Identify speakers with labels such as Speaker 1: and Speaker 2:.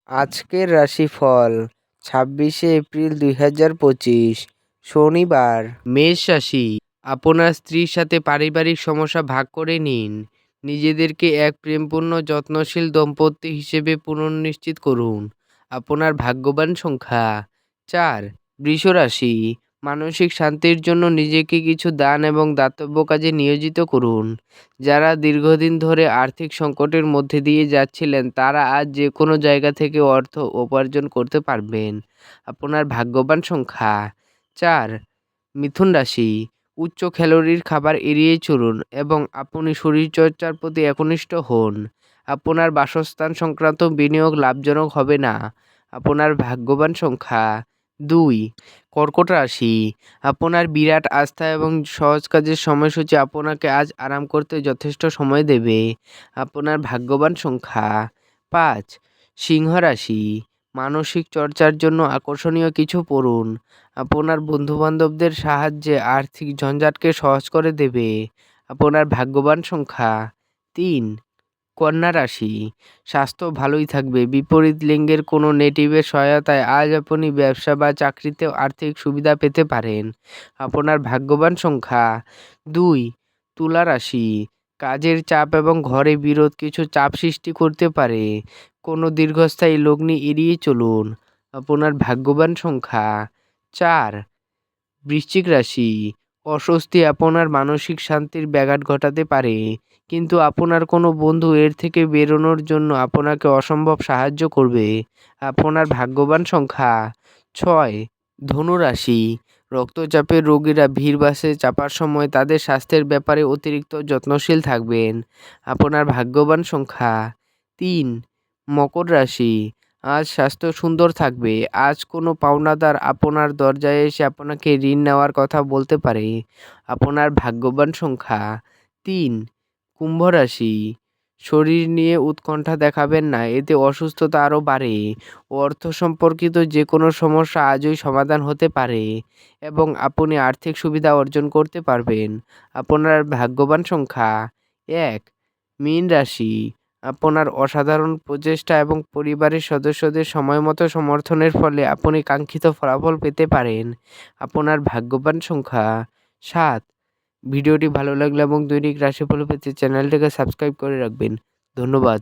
Speaker 1: আজকের রাশিফল 26শে এপ্রিল 2025 শনিবার। মেষ রাশি, আপনার স্ত্রীর সাথে পারিবারিক সমস্যা ভাগ করে নিন। নিজেদেরকে এক প্রেমপূর্ণ যত্নশীল দম্পতি হিসেবে পুনর্নিশ্চিত করুন। আপনার ভাগ্যবান সংখ্যা 4। বৃষ রাশি, মানসিক শান্তির জন্য নিজেকে কিছু দান এবং দাতব্য কাজে নিয়োজিত করুন। যারা দীর্ঘদিন ধরে আর্থিক সংকটের মধ্যে দিয়ে যাচ্ছিলেন তারা আজ যে কোনো জায়গা থেকে অর্থ উপার্জন করতে পারবেন। আপনার ভাগ্যবান সংখ্যা 4। মিথুন রাশি, উচ্চ ক্যালোরির খাবার এড়িয়ে চলুন এবং আপনি শরীরচর্চার প্রতি একনিষ্ঠ হন। আপনার বাসস্থান সংক্রান্ত বিনিয়োগ লাভজনক হবে না। আপনার ভাগ্যবান সংখ্যা 2। কর্কট রাশি, আপনার বিরাট আস্থা এবং সহজ কাজের সময়সূচি আপনাকে আজ আরাম করতে যথেষ্ট সময় দেবে। আপনার ভাগ্যবান সংখ্যা 5। সিংহ রাশি, মানসিক চর্চার জন্য আকর্ষণীয় কিছু পড়ুন। আপনার বন্ধুবান্ধবদের সাহায্যে আর্থিক ঝঞ্ঝাটকে সহজ করে দেবে। আপনার ভাগ্যবান সংখ্যা 3। কন্যা রাশি, স্বাস্থ্য ভালোই থাকবে। বিপরীত লিঙ্গের কোনো নেটিভের সহায়তায় আজ আপনি ব্যবসা বা চাকরিতেও আর্থিক সুবিধা পেতে পারেন। আপনার ভাগ্যবান সংখ্যা 2। তুলা রাশি, কাজের চাপ এবং ঘরে বিরোধ কিছু চাপ সৃষ্টি করতে পারে। কোনো দীর্ঘস্থায়ী লগ্নি এড়িয়ে চলুন। আপনার ভাগ্যবান সংখ্যা 4। বৃশ্চিক রাশি, অস্বস্তি আপনার মানসিক শান্তির ব্যাঘাত ঘটাতে পারে, কিন্তু আপনার কোনো বন্ধু এর থেকে বেরোনোর জন্য আপনাকে অসম্ভব সাহায্য করবে। আপনার ভাগ্যবান সংখ্যা 6। ধনু রাশি, রক্তচাপের রোগীরা ভিড় বাসে চাপার সময় তাদের স্বাস্থ্যের ব্যাপারে অতিরিক্ত যত্নশীল থাকবেন। আপনার ভাগ্যবান সংখ্যা 3। মকর রাশি, আজ স্বাস্থ্য সুন্দর থাকবে। আজ কোনো পাওনাদার আপনার দরজায় এসে আপনাকে ঋণ নেওয়ার কথা বলতে পারে। আপনার ভাগ্যবান সংখ্যা 3। কুম্ভ রাশি, শরীর নিয়ে উৎকণ্ঠা দেখাবেন না, এতে অসুস্থতা আরও বাড়ে। অর্থ সম্পর্কিত যে কোনো সমস্যা আজই সমাধান হতে পারে এবং আপনি আর্থিক সুবিধা অর্জন করতে পারবেন। আপনার ভাগ্যবান সংখ্যা 1। মীন রাশি, আপনার অসাধারণ প্রচেষ্টা এবং পরিবারের সদস্যদের সময়মতো সমর্থনের ফলে আপনি কাঙ্ক্ষিত ফলাফল পেতে পারেন। আপনার ভাগ্যবান সংখ্যা 7। ভিডিওটি ভালো লাগলে এবং দৈনিক রাশিফল পেতে চ্যানেলটিকে সাবস্ক্রাইব করে রাখবেন। ধন্যবাদ।